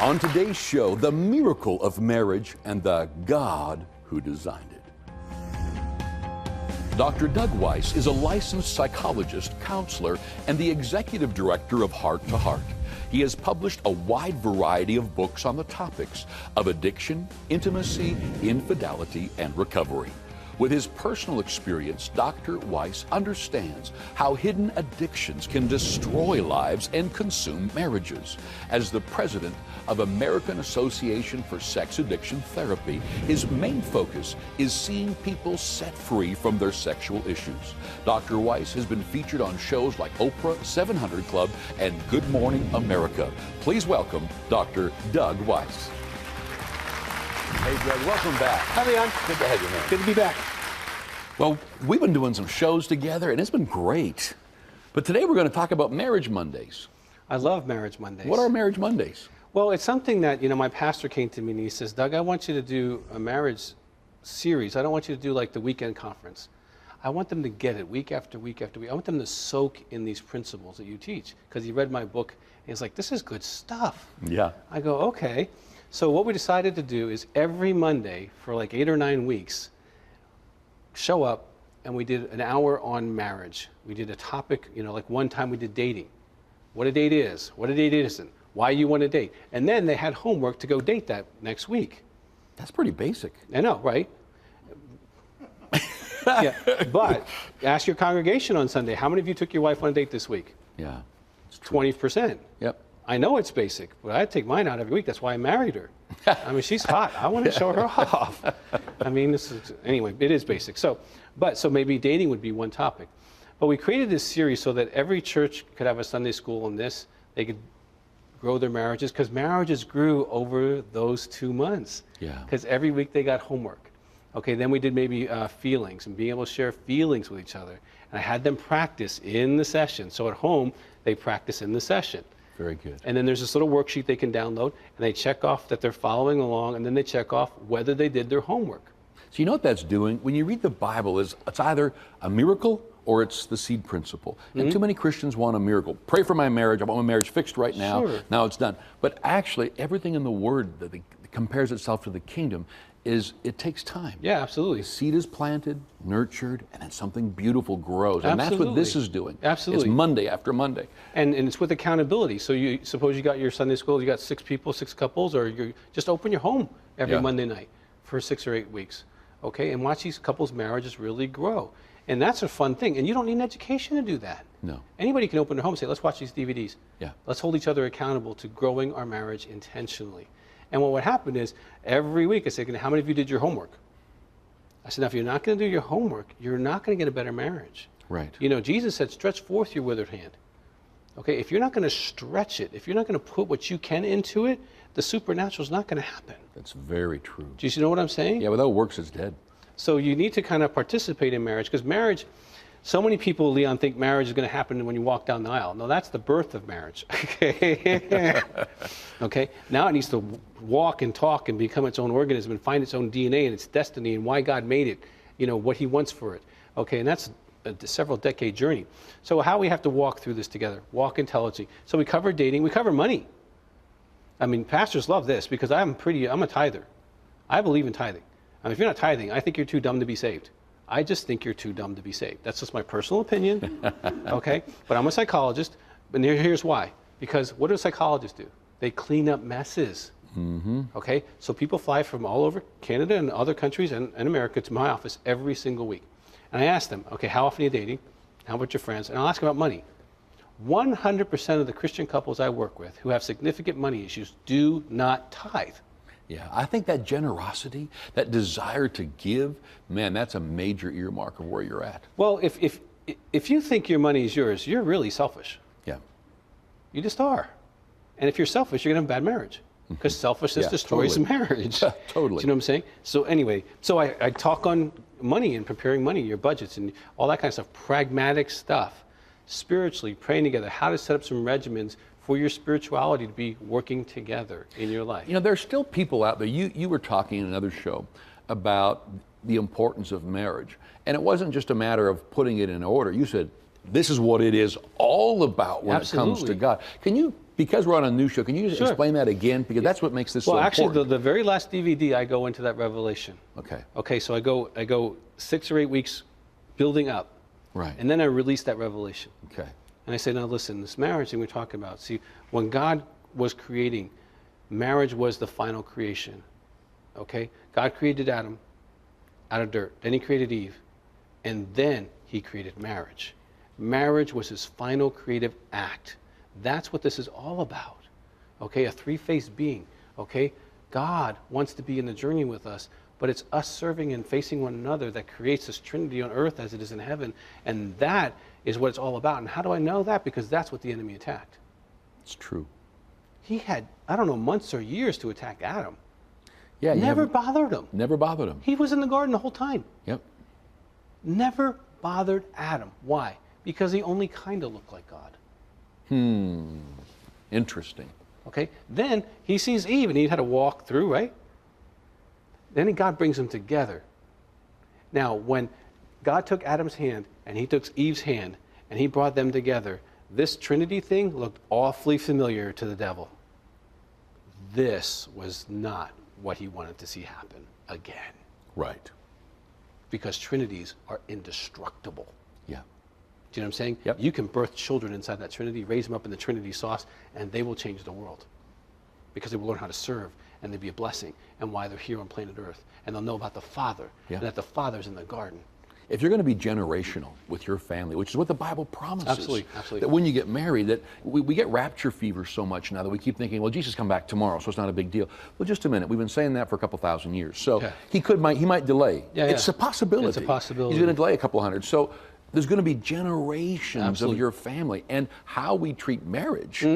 On today's show, the miracle of marriage and the God who designed it. Dr. Doug Weiss is a licensed psychologist, counselor, and the executive director of Heart to Heart. He has published a wide variety of books on the topics of addiction, intimacy, infidelity, and recovery. With his personal experience, Dr. Weiss understands how hidden addictions can destroy lives and consume marriages. As the president of American Association for Sex Addiction Therapy, his main focus is seeing people set free from their sexual issues. Dr. Weiss has been featured on shows like Oprah, 700 Club, and Good Morning America. Please welcome Dr. Doug Weiss. Hey, Doug, welcome back. Hi, Leon. Good to have you, man. Good to be back. Well, we've been doing some shows together, and it's been great. But today we're going to talk about Marriage Mondays. I love Marriage Mondays. What are Marriage Mondays? Well, it's something that, my pastor came to me and he says, Doug, I want you to do a marriage series. I don't want you to do like the weekend conference. I want them to get it week after week after week. I want them to soak in these principles that you teach. Because he read my book, and he's like, this is good stuff. Yeah. I go, okay. So what we decided to do is every Monday for like 8 or 9 weeks, show up, and we did an hour on marriage. We did a topic, like one time we did dating. What a date is, what a date isn't, why you want to date. And then they had homework to go date that next week. That's pretty basic. I know, right? Yeah, but ask your congregation on Sunday, how many of you took your wife on a date this week? Yeah. 20%. Yep. I know it's basic, but I take mine out every week. That's why I married her. I mean, she's hot. I want to show her off. I mean, anyway, it is basic. So maybe dating would be one topic. But we created this series so that every church could have a Sunday school on this. They could grow their marriages, because marriages grew over those 2 months. Yeah. Because every week they got homework. Okay, then we did maybe feelings and being able to share feelings with each other. And I had them practice in the session. So at home, they practice in the session. Very good. And then there's this little worksheet they can download, and they check off that they're following along, and then they check off whether they did their homework. So you know what that's doing? When you read the Bible, it's either a miracle or it's the seed principle. And too many Christians want a miracle. Pray for my marriage. I want my marriage fixed right now. Sure. Now it's done. But actually, everything in the Word that compares itself to the kingdom it takes time. Yeah, absolutely. The seed is planted, nurtured, and then something beautiful grows. And Absolutely. that's what this is doing. Absolutely. It's Monday after Monday. And it's with accountability. So you suppose you got your Sunday school, you got 6 people, 6 couples, or you just open your home every Monday night for 6 or 8 weeks. Okay, and watch these couples' marriages really grow. And that's a fun thing. And you don't need an education to do that. No. Anybody can open their home and say, let's watch these DVDs. Yeah. Let's hold each other accountable to growing our marriage intentionally. And what would happen is every week I say, how many of you did your homework? I said, now if you're not going to do your homework, you're not going to get a better marriage. Right. Jesus said, stretch forth your withered hand. Okay, if you're not going to stretch it, if you're not going to put what you can into it, the supernatural is not going to happen. That's very true. Do you know what I'm saying? Yeah, without works, it's dead. So you need to kind of participate in marriage, because marriage, so many people, Leon, think marriage is going to happen when you walk down the aisle. No, that's the birth of marriage. Okay, now it needs to walk and talk and become its own organism and find its own DNA and its destiny and why God made it, what he wants for it. Okay, and that's a several decade journey. So how we have to walk through this together, walk intelligently. So we cover dating, we cover money. I mean, pastors love this because I'm a tither. I believe in tithing. I mean, if you're not tithing, I think you're too dumb to be saved. I just think you're too dumb to be saved. That's just my personal opinion, okay? But I'm a psychologist, and here's why. Because what do psychologists do? They clean up messes, okay? So people fly from all over Canada and other countries and America to my office every single week. And I ask them, okay, how often are you dating? How about your friends? And I'll ask them about money. 100% of the Christian couples I work with who have significant money issues do not tithe. Yeah, I think that generosity, that desire to give, man, that's a major earmark of where you're at. Well, if you think your money is yours, you're really selfish. Yeah. You just are. And if you're selfish, you're going to have a bad marriage. Because selfishness destroys a marriage. Yeah, totally. Do you know what I'm saying? So anyway, I talk on money and preparing money, your budgets and all that kind of stuff, pragmatic stuff, spiritually, praying together, how to set up some regimens for your spirituality to be working together in your life. There's still people out there. You were talking in another show about the importance of marriage. And it wasn't just a matter of putting it in order. You said, this is what it is all about when it comes to God. Can you Because we're on a new show, can you just explain that again? Because that's what makes this so important. Well, actually, the very last DVD, I go into that revelation. Okay. Okay, so I go 6 or 8 weeks building up. Right. And then I release that revelation. Okay. And I say, now listen, this marriage thing we're talking about, see, when God was creating, marriage was the final creation. Okay? God created Adam out of dirt. Then he created Eve. And then he created marriage. Marriage was his final creative act. That's what this is all about. Okay? A three-faced being. Okay? God wants to be in the journey with us, but it's us serving and facing one another that creates this Trinity on earth as it is in heaven. And that is what it's all about. And how do I know that? Because that's what the enemy attacked. It's true. He had, I don't know, months or years to attack Adam. Yeah. Never bothered him. Never bothered him. He was in the garden the whole time. Yep. Never bothered Adam. Why? Because he only kind of looked like God. Interesting. Okay? Then he sees Eve and he had to walk through, right? Then God brings them together. Now, when God took Adam's hand and he took Eve's hand and he brought them together, this Trinity thing looked awfully familiar to the devil. This was not what he wanted to see happen again. Right. Because Trinities are indestructible. Yeah. Do you know what I'm saying? Yep. You can birth children inside that Trinity, raise them up in the Trinity sauce, and they will change the world. Because they will learn how to serve, and they'll be a blessing, and why they're here on planet Earth. And they'll know about the Father, and that the Father's in the garden. If you're going to be generational with your family, which is what the Bible promises, absolutely. That when you get married, that we get rapture fever so much now that we keep thinking, well, Jesus come back tomorrow, so it's not a big deal. Well, just a minute. We've been saying that for a couple thousand years. So he might delay. It's a possibility. It's a possibility. He's going to delay a couple hundred. So there's going to be generations of your family, and how we treat marriage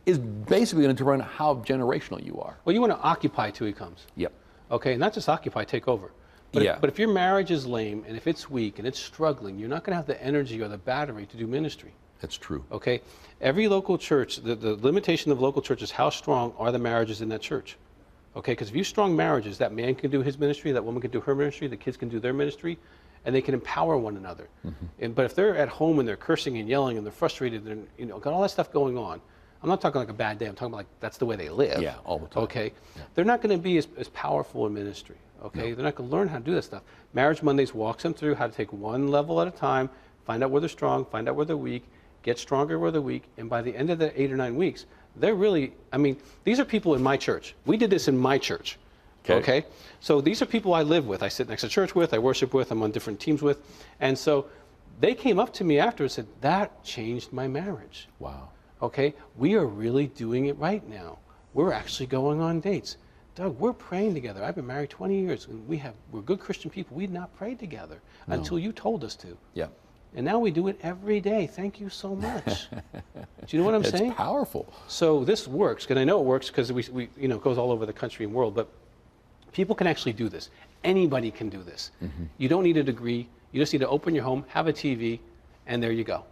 is basically going to determine how generational you are. Well, you want to occupy till he comes. Yep. Okay, not just occupy, take over. But if your marriage is lame and if it's weak and it's struggling, you're not going to have the energy or the battery to do ministry. That's true. Okay? Every local church, the limitation of local church is how strong are the marriages in that church. Okay? Because if you have strong marriages, that man can do his ministry, that woman can do her ministry, the kids can do their ministry, and they can empower one another. But if they're at home and they're cursing and yelling and they're frustrated and got all that stuff going on, I'm not talking like a bad day, I'm talking about like that's the way they live. Yeah, all the time. Okay? Yeah. They're not going to be as powerful in ministry. Okay? No. They're not going to learn how to do that stuff. Marriage Mondays walks them through how to take one level at a time, find out where they're strong, find out where they're weak, get stronger where they're weak, and by the end of the 8 or 9 weeks, they're really, these are people in my church. We did this in my church. Okay? So these are people I live with, I sit next to church with, I worship with, I'm on different teams with. And so they came up to me after and said, that changed my marriage. Wow. Okay? We are really doing it right now. We're actually going on dates. Doug, we're praying together. I've been married 20 years, and we're good Christian people. We'd not prayed together until you told us to. Yeah. And now we do it every day. Thank you so much. Do you know what I'm saying? It's powerful. So this works, and I know it works because we it goes all over the country and world, but people can actually do this. Anybody can do this. You don't need a degree. You just need to open your home, have a TV, and there you go.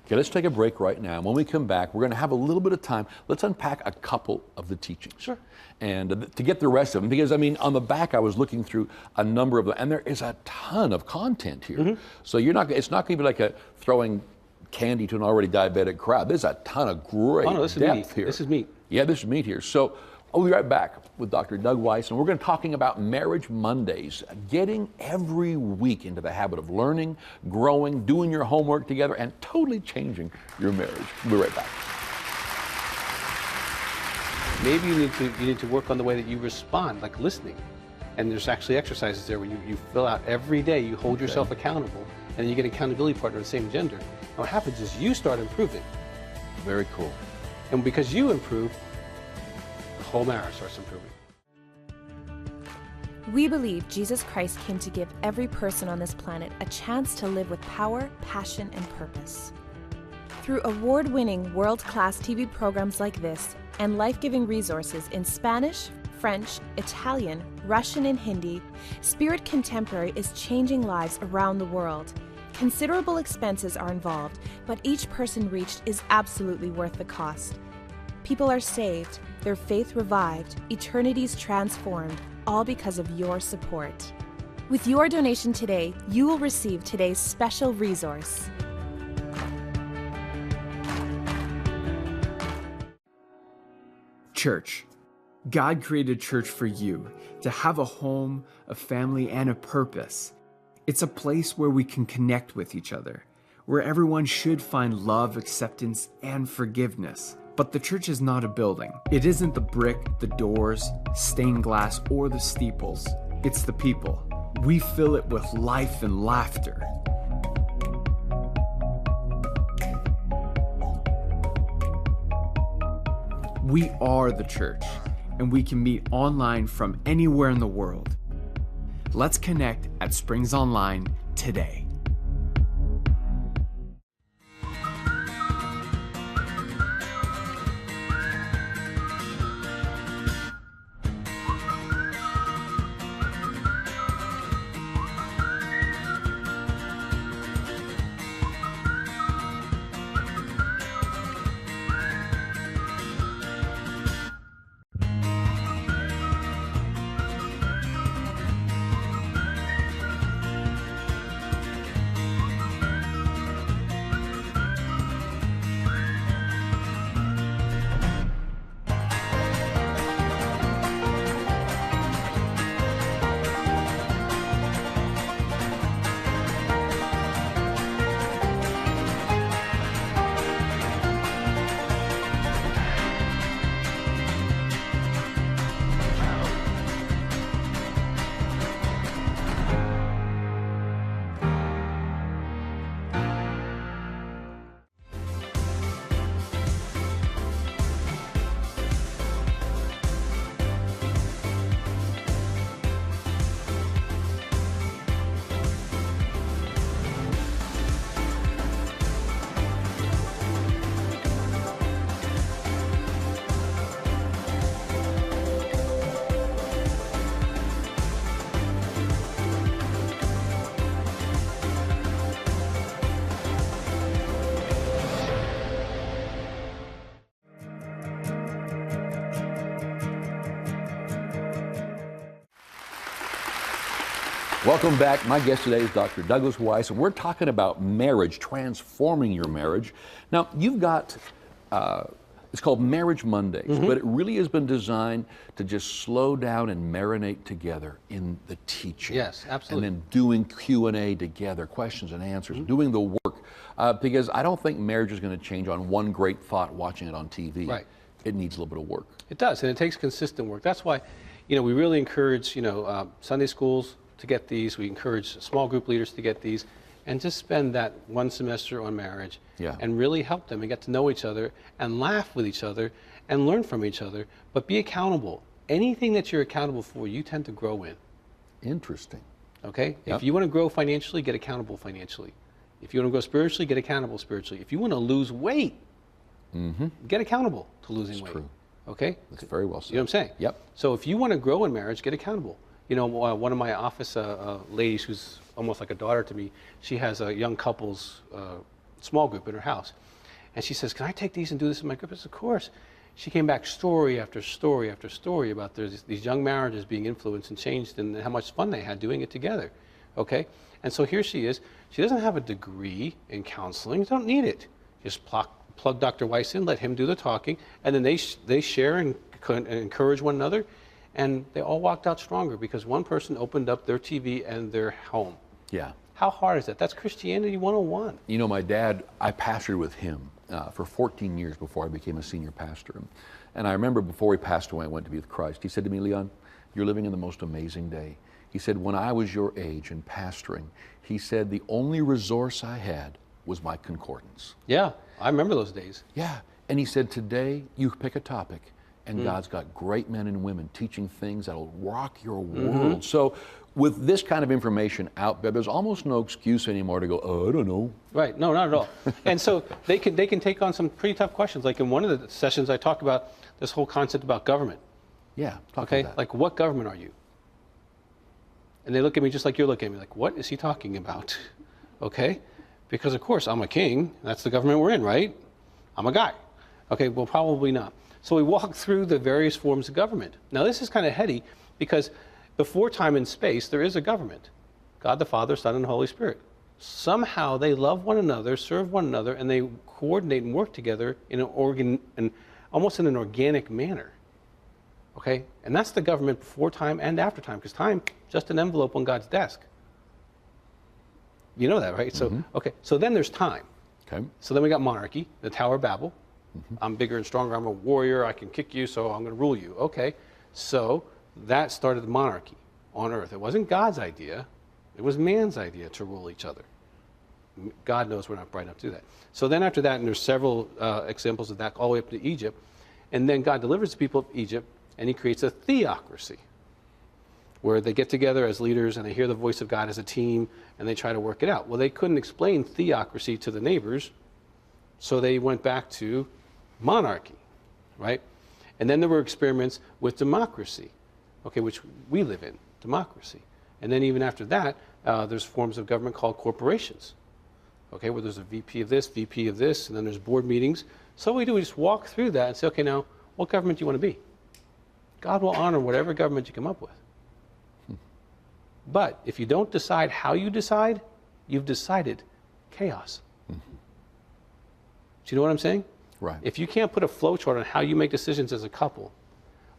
Okay, let's take a break right now. When we come back, we're going to have a little bit of time. Let's unpack a couple of the teachings. Sure. And to get the rest of them, because on the back I was looking through a number of them, and there is a ton of content here. So it's not going to be like throwing candy to an already diabetic crowd. There's a ton of great depth here. This is meat. Yeah, this is meat here. So I'll be right back with Dr. Doug Weiss, and we're going to be talking about Marriage Mondays, getting every week into the habit of learning, growing, doing your homework together, and totally changing your marriage. We'll be right back. Maybe you need to work on the way that you respond, like listening. And there's actually exercises there where you fill out every day, you hold yourself accountable, and then you get an accountability partner of the same gender. And what happens is you start improving. Very cool. And because you improve, the whole marriage starts improving. We believe Jesus Christ came to give every person on this planet a chance to live with power, passion, and purpose. Through award-winning, world-class TV programs like this and life-giving resources in Spanish, French, Italian, Russian, and Hindi, Spirit Contemporary is changing lives around the world. Considerable expenses are involved, but each person reached is absolutely worth the cost. People are saved, their faith revived, eternities transformed, all because of your support. With your donation today, you will receive today's special resource. Church. God created church for you to have a home, a family, and a purpose. It's a place where we can connect with each other, where everyone should find love, acceptance, and forgiveness. But the church is not a building. It isn't the brick, the doors, stained glass, or the steeples. It's the people. We fill it with life and laughter. We are the church, and we can meet online from anywhere in the world. Let's connect at Springs Online today. Welcome back. My guest today is Dr. Douglas Weiss, and we're talking about marriage, transforming your marriage. Now, you've got, it's called Marriage Mondays, but it really has been designed to just slow down and marinate together in the teaching. Yes, absolutely. And then doing Q&A together, questions and answers, doing the work. Because I don't think marriage is going to change on one great thought watching it on TV. Right. It needs a little bit of work. It does, and it takes consistent work. That's why, we really encourage, Sunday schools to get these. We encourage small group leaders to get these, and just spend that one semester on marriage and really help them and get to know each other and laugh with each other and learn from each other, but be accountable. Anything that you're accountable for, you tend to grow in. Interesting. Okay? Yep. If you want to grow financially, get accountable financially. If you want to grow spiritually, get accountable spiritually. If you want to lose weight, get accountable to losing weight. True. Okay? That's very well said. You know what I'm saying? Yep. So if you want to grow in marriage, get accountable. One of my office ladies, who's almost like a daughter to me, she has a young couples small group in her house. And she says, can I take these and do this in my group? I said, of course. She came back story after story after story about these young marriages being influenced and changed and how much fun they had doing it together. Okay? And so here she is. She doesn't have a degree in counseling. You don't need it. Just plug Dr. Weiss in, let him do the talking, and then they share and encourage one another. And they all walked out stronger because one person opened up their TV and their home. Yeah. How hard is that? That's Christianity 101. My dad, I pastored with him for 14 years before I became a senior pastor. And I remember before he passed away, I went to be with Christ. He said to me, Leon, you're living in the most amazing day. He said, when I was your age and pastoring, he said, the only resource I had was my concordance. Yeah, I remember those days. Yeah. And he said, today you pick a topic, and God's got great men and women teaching things that'll rock your world. So with this kind of information out there, there's almost no excuse anymore to go, oh, I don't know. Right, no, not at all. And so they can take on some pretty tough questions. Like in one of the sessions, I talk about this whole concept about government. Yeah, talk about that. Like, what government are you? And they look at me just like you're looking at me, like, what is he talking about? Okay? Because of course, I'm a king. That's the government we're in, right? I'm a guy. Okay, well, probably not. So we walk through the various forms of government. Now, this is kind of heady because before time and space, there is a government. God the Father, Son, and Holy Spirit. Somehow they love one another, serve one another, and they coordinate and work together in almost in an organic manner. Okay? And that's the government before time and after time, because time, just an envelope on God's desk. You know that, right? So, okay, so then there's time. Okay. So then we got monarchy, the Tower of Babel. I'm bigger and stronger, I'm a warrior, I can kick you, so I'm going to rule you. Okay, so that started the monarchy on earth. It wasn't God's idea, it was man's idea to rule each other. God knows we're not bright enough to do that. So then after that, and there's several examples of that all the way up to Egypt, and then God delivers the people of Egypt, and he creates a theocracy, where they get together as leaders and they hear the voice of God as a team, and they try to work it out. Well, they couldn't explain theocracy to the neighbors, so they went back to monarchy, right? And then there were experiments with democracy, okay, which we live in, democracy. And then even after that, there's forms of government called corporations, okay, where there's a VP of this, and then there's board meetings. So what we do, we just walk through that and say, okay, now, what government do you want to be? God will honor whatever government you come up with. But if you don't decide how you decide, you've decided chaos. Do you know what I'm saying? Right. If you can't put a flow chart on how you make decisions as a couple,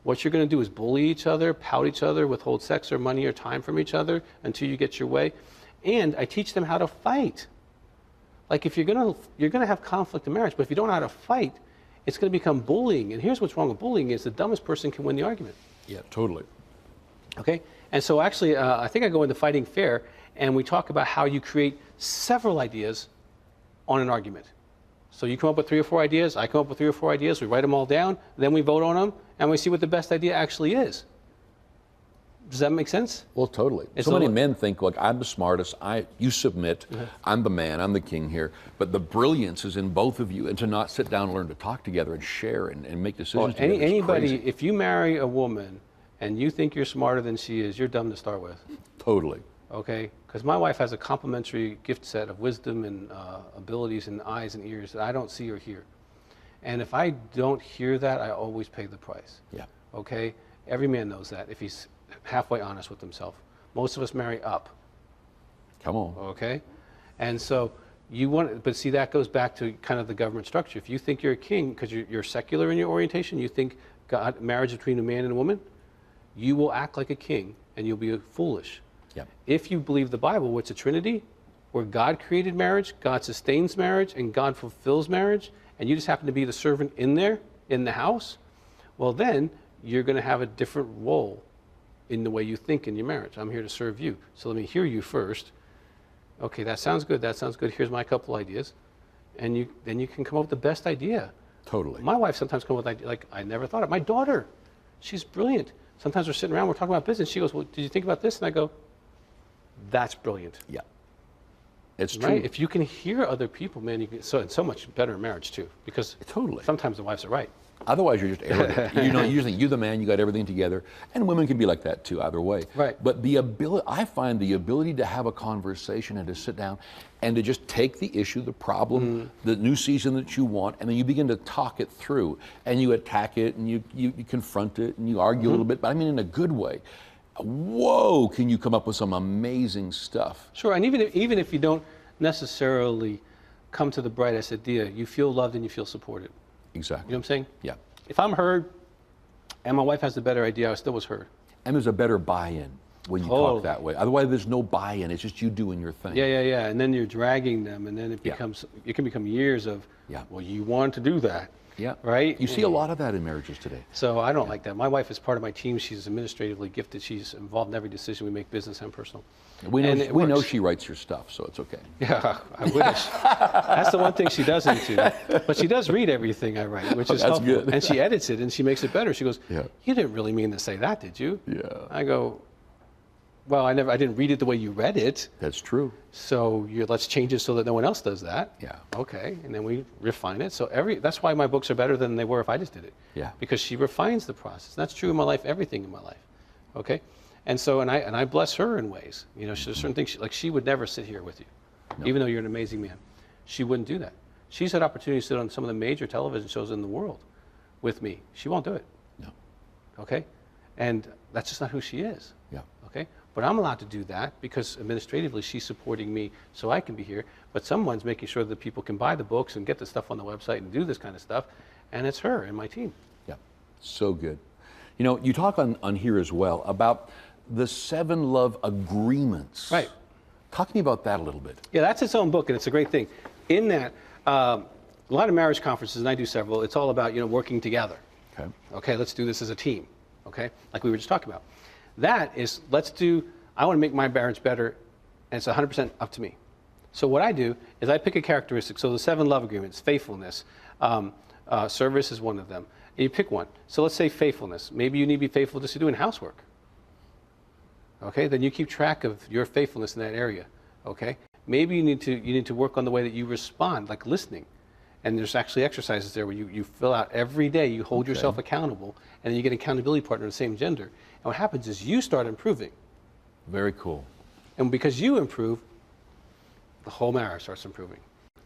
what you're going to do is bully each other, pout each other, withhold sex or money or time from each other until you get your way. And I teach them how to fight. Like if you're going to have conflict in marriage, but if you don't know how to fight, it's going to become bullying. And here's what's wrong with bullying is the dumbest person can win the argument. Yeah, totally. Okay? And so actually, I think I go into Fighting Fair, and we talk about how you create several ideas on an argument. So you come up with 3 or 4 ideas, I come up with 3 or 4 ideas, we write them all down, then we vote on them, and we see what the best idea actually is. Does that make sense? Well, totally. So many men think, look, I'm the smartest, you submit, I'm the man, I'm the king here, but the brilliance is in both of you, and to not sit down and learn to talk together and share and make decisions together is anybody, crazy. if you marry a woman and you think you're smarter than she is, you're dumb to start with. Totally. Okay? Because my wife has a complementary gift set of wisdom and abilities and eyes and ears that I don't see or hear. And if I don't hear that, I always pay the price. Yeah. Okay? Every man knows that if he's halfway honest with himself. Most of us marry up. Come on. Okay? And so you want, but see, that goes back to kind of the government structure. If you think you're a king because you're secular in your orientation, you think God, marriage between a man and a woman, you will act like a king and you'll be foolish. Yep. If you believe the Bible, where it's a Trinity, where God created marriage, God sustains marriage, and God fulfills marriage, and you just happen to be the servant in there, in the house, well then you're going to have a different role in the way you think in your marriage. I'm here to serve you. So let me hear you first. Okay, that sounds good. That sounds good. Here's my couple ideas. And then you can come up with the best idea. Totally. My wife sometimes comes with ideas like I never thought of. My daughter, she's brilliant. Sometimes we're sitting around, we're talking about business. She goes, well, did you think about this? And I go, that's brilliant. Yeah. It's true. Right? If you can hear other people, man, you can, it's so much better in marriage too. Because totally. Sometimes the wives are right. Otherwise, you're just arrogant. You think you're the man, you got everything together, and women can be like that too, either way. Right. But I find the ability to have a conversation and to sit down and to just take the issue, the problem, the new season that you want, and then you begin to talk it through, and you attack it, and you confront it, and you argue a little bit, but I mean in a good way. Whoa, can you come up with some amazing stuff? Sure, and even if you don't necessarily come to the brightest idea, you feel loved and you feel supported. Exactly. You know what I'm saying? Yeah. If I'm heard and my wife has the better idea, I still was heard. And there's a better buy-in when you talk that way. Otherwise, there's no buy-in. It's just you doing your thing. Yeah. And then you're dragging them, and then it can become years of, well, you want to do that. Yeah. Right? You see a lot of that in marriages today. So I don't like that. My wife is part of my team. She's administratively gifted. She's involved in every decision we make, business and personal. We know she writes your stuff, so it's okay. Yeah, I wish. That's the one thing she doesn't do. But she does read everything I write, which is helpful. Good. And she edits it and she makes it better. She goes, you didn't really mean to say that, did you? Yeah. I go, well, I didn't read it the way you read it. That's true. So let's change it so that no one else does that. Yeah. Okay, and then we refine it. So that's why my books are better than they were if I just did it. Yeah. Because she refines the process. And that's true in my life, everything in my life. Okay? And so, and I bless her in ways. You know, there's certain things, she would never sit here with you, even though you're an amazing man. She wouldn't do that. She's had opportunities to sit on some of the major television shows in the world with me. She won't do it. No. Okay? And that's just not who she is. Yeah. Okay? But I'm allowed to do that because administratively she's supporting me so I can be here. But someone's making sure that people can buy the books and get the stuff on the website and do this kind of stuff. And it's her and my team. Yeah. So good. You know, you talk on here as well about the 7 love agreements. Right. Talk to me about that a little bit. Yeah, that's its own book, and it's a great thing. In that, a lot of marriage conferences, and I do several, it's all about, working together. Okay. Okay, let's do this as a team. Okay, like we were just talking about. That is, I want to make my marriage better, and it's 100% up to me. So what I do is I pick a characteristic. So the 7 love agreements: faithfulness, service is one of them. And you pick one. So let's say faithfulness. Maybe you need to be faithful just to doing housework. Okay, then you keep track of your faithfulness in that area. Okay, maybe you need to work on the way that you respond, like listening. And there's actually exercises there where you fill out every day. You hold yourself accountable, and then you get an accountability partner of the same gender. And what happens is you start improving. Very cool. And because you improve, the whole marriage starts improving.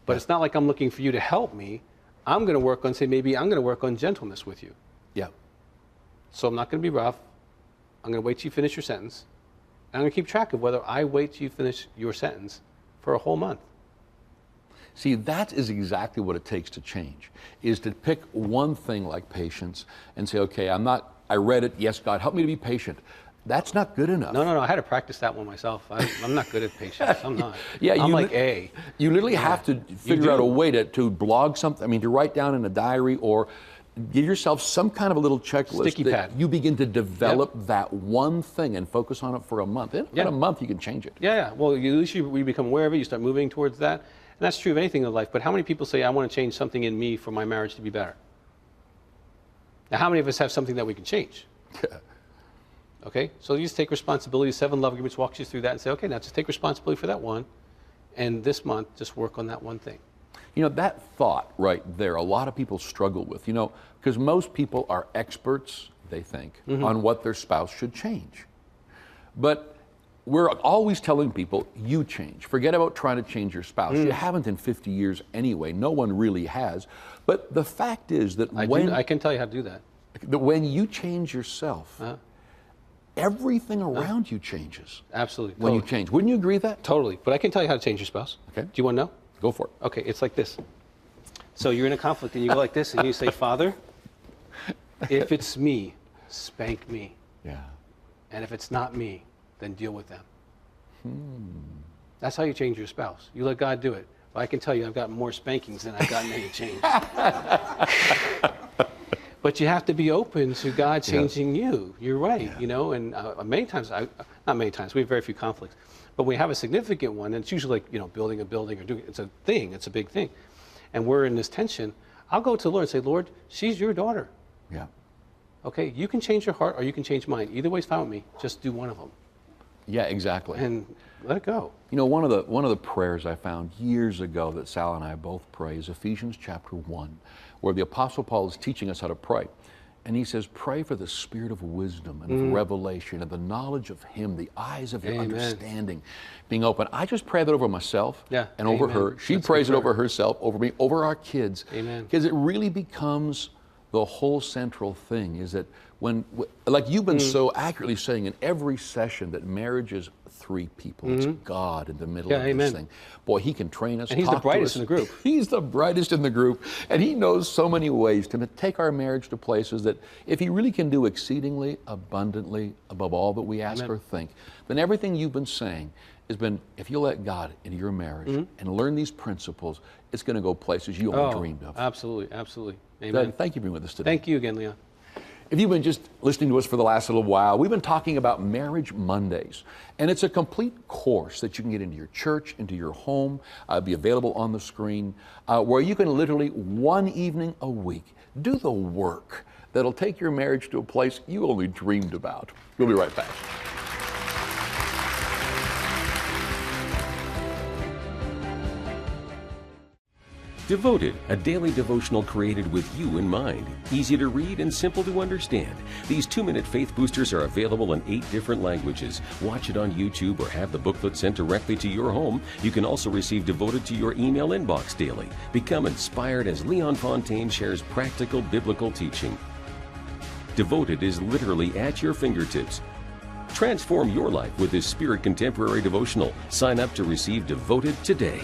But it's not like I'm looking for you to help me. I'm going to work on, maybe I'm going to work on gentleness with you. Yeah. So I'm not going to be rough. I'm going to wait till you finish your sentence. And I'm going to keep track of whether I wait till you finish your sentence for a whole month. See, that is exactly what it takes to change, is to pick one thing like patience and say, okay, I read it, yes, God, help me to be patient. That's not good enough. No, I had to practice that one myself. I'm not good at patience. I'm not. Yeah, I'm like A. You literally have to figure out a way to blog something, to write down in a diary or give yourself some kind of a little checklist. Sticky pad. You begin to develop that one thing and focus on it for a month. In a month, you can change it. Yeah. Well, at least we become aware of it. You start moving towards that. And that's true of anything in life. But how many people say, I want to change something in me for my marriage to be better? Now, how many of us have something that we can change? Okay, so you just take responsibility. 7 love agreements walks you through that and say, okay, now just take responsibility for that one, and this month just work on that one thing. That thought right there, a lot of people struggle with, because most people are experts, they think, on what their spouse should change. But we're always telling people, you change. Forget about trying to change your spouse. You haven't in 50 years anyway. No one really has. But the fact is that I can tell you how to do that. When you change yourself, everything around you changes. Absolutely. When you change. Wouldn't you agree with that? Totally. But I can tell you how to change your spouse. Okay. Do you want to know? Go for it. Okay, it's like this. So you're in a conflict and you go like this and you say, Father, if it's me, spank me. Yeah. And if it's not me, then deal with them. That's how you change your spouse. You let God do it. But I can tell you I've gotten more spankings than I've gotten any change. But you have to be open to God changing you. You're right, and many times, not many times, we have very few conflicts, but we have a significant one, and it's usually like, building a building or doing, it's a thing, it's a big thing. And we're in this tension. I'll go to the Lord and say, Lord, she's your daughter. Yeah. Okay, you can change your heart or you can change mine. Either way's fine with me. Just do one of them. Yeah, exactly. And let it go. One of the prayers I found years ago that Sal and I both pray is Ephesians chapter 1, where the Apostle Paul is teaching us how to pray. And he says, pray for the spirit of wisdom and of revelation and the knowledge of Him, the eyes of your understanding being open. I just pray that over myself and over her. She prays it over herself, over me, over our kids. Amen. Because it really becomes the whole central thing is that like you've been so accurately saying in every session that marriage is 3 people. It's God in the middle of this thing. Boy, He can train us. And He's the brightest in the group. He's the brightest in the group. And He knows so many ways to take our marriage to places that if He really can do exceedingly abundantly above all that we ask or think, then everything you've been saying has been, if you let God into your marriage and learn these principles, it's going to go places you only dreamed of. Absolutely, absolutely. Amen. Doug, thank you for being with us today. Thank you again, Leon. If you've been just listening to us for the last little while, we've been talking about Marriage Mondays. And it's a complete course that you can get into your church, into your home, be available on the screen, where you can literally one evening a week do the work that'll take your marriage to a place you only dreamed about. We'll be right back. Devoted, a daily devotional created with you in mind. Easy to read and simple to understand. These 2-minute faith boosters are available in 8 different languages. Watch it on YouTube or have the booklet sent directly to your home. You can also receive Devoted to your email inbox daily. Become inspired as Leon Fontaine shares practical biblical teaching. Devoted is literally at your fingertips. Transform your life with this Spirit Contemporary devotional. Sign up to receive Devoted today.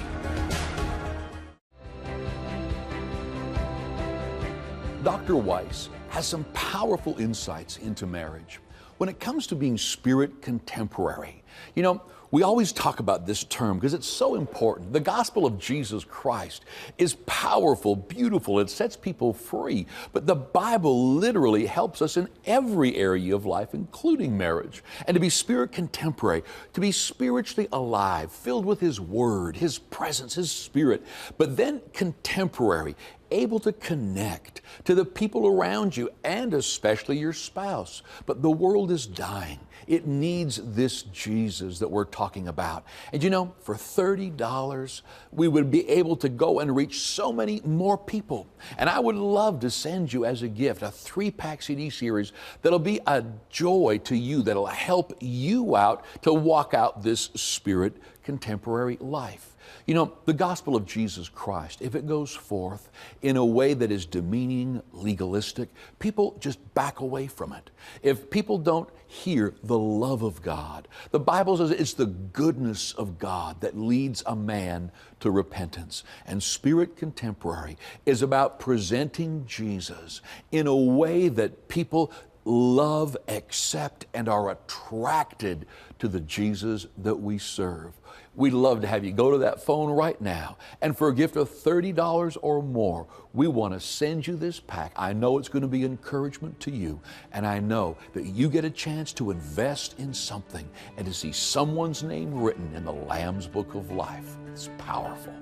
Dr. Weiss has some powerful insights into marriage. When it comes to being spirit contemporary, you know, we always talk about this term because it's so important. The gospel of Jesus Christ is powerful, beautiful, it sets people free. But the Bible literally helps us in every area of life, including marriage. And to be spirit contemporary, to be spiritually alive, filled with His Word, His presence, His Spirit, but then contemporary, able to connect to the people around you and especially your spouse. But the world is dying. It needs this Jesus that we're talking about. And you know, for $30, we would be able to go and reach so many more people. And I would love to send you as a gift a 3-pack CD series that'll be a joy to you, that'll help you out to walk out this spirit contemporary life. You know, the gospel of Jesus Christ, if it goes forth in a way that is demeaning, legalistic, people just back away from it. If people don't hear the love of God, the Bible says it's the goodness of God that leads a man to repentance. And spirit contemporary is about presenting Jesus in a way that people love, accept, and are attracted to the Jesus that we serve. We'd love to have you go to that phone right now, and for a gift of $30 or more, we want to send you this pack. I know it's going to be encouragement to you, and I know that you get a chance to invest in something and to see someone's name written in the Lamb's Book of Life. It's powerful.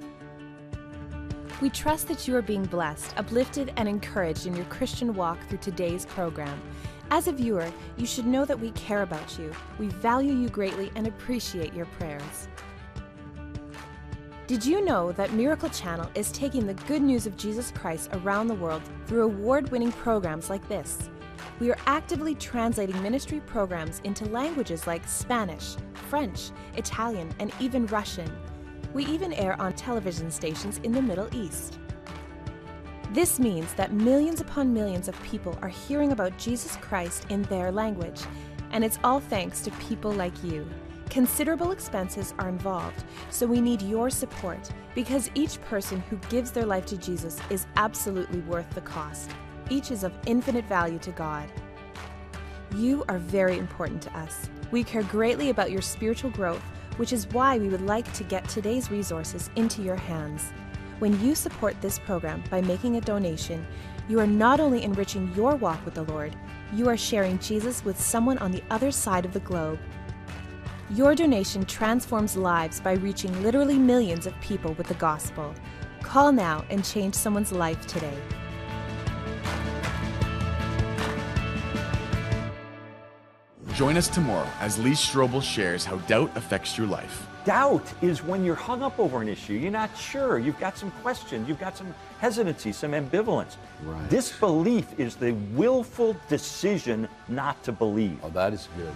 We trust that you are being blessed, uplifted, and encouraged in your Christian walk through today's program. As a viewer, you should know that we care about you. We value you greatly and appreciate your prayers. Did you know that Miracle Channel is taking the good news of Jesus Christ around the world through award-winning programs like this? We are actively translating ministry programs into languages like Spanish, French, Italian, and even Russian. We even air on television stations in the Middle East. This means that millions upon millions of people are hearing about Jesus Christ in their language, and it's all thanks to people like you. Considerable expenses are involved, so we need your support because each person who gives their life to Jesus is absolutely worth the cost. Each is of infinite value to God. You are very important to us. We care greatly about your spiritual growth, which is why we would like to get today's resources into your hands. When you support this program by making a donation, you are not only enriching your walk with the Lord, you are sharing Jesus with someone on the other side of the globe. Your donation transforms lives by reaching literally millions of people with the gospel. Call now and change someone's life today. Join us tomorrow as Lee Strobel shares how doubt affects your life. Doubt is when you're hung up over an issue. You're not sure. You've got some questions. You've got some hesitancy, some ambivalence. Right. Disbelief is the willful decision not to believe. Oh, that is good.